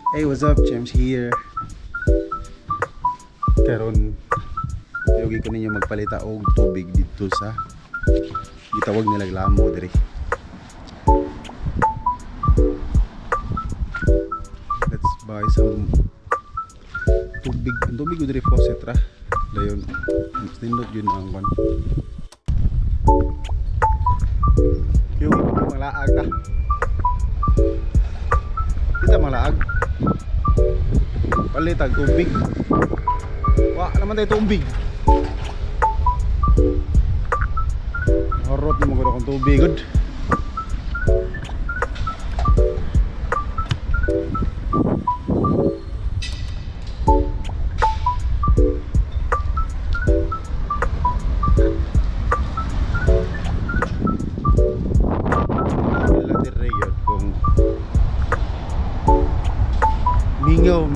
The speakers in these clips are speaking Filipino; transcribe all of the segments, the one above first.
Hey, what's up? James here. Karon yogi ko ninyo magpalita og tubig dito sa gitawag nila Lamo diri. Let's buy some tubig. Ang tubig diri faucet ra. Dayon nindot yun ang kon. Yogi ko malaag ta. Kita malaag. Palitag tubig. Wah, naman tayo tubig. Horot naman ko akong tubig good.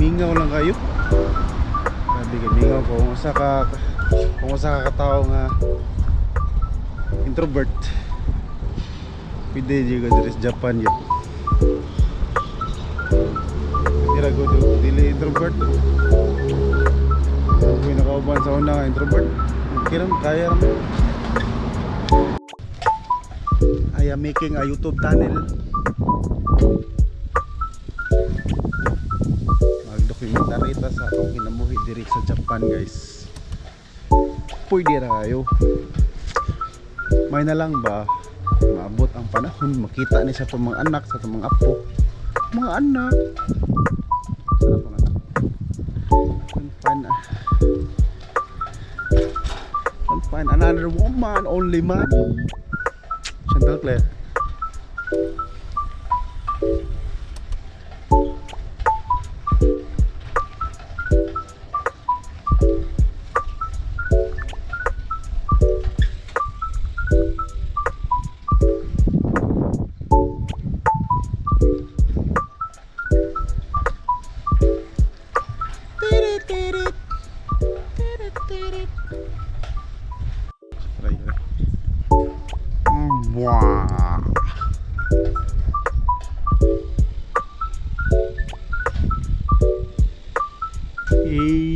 Mingaw lang kayo. Grabe ka mingaw kung usa ka katao nga introvert. Pwede juga dari Japan yun. Tira ko dili introvert. Kung nakauban sa una nga introvert, kiram kaya naman. I am making a YouTube channel. Dokumentarita sa akong kinabuhi diri sa Japan, guys. Pwede ra kayo. May na lang ba maabot ang panahon makita ni sa itong mga anak, sa itong mga apo, mga anak. Sana mga anak can find another woman, only man. Chantal Claire. Wow. Hey.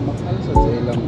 Mahal sa ilang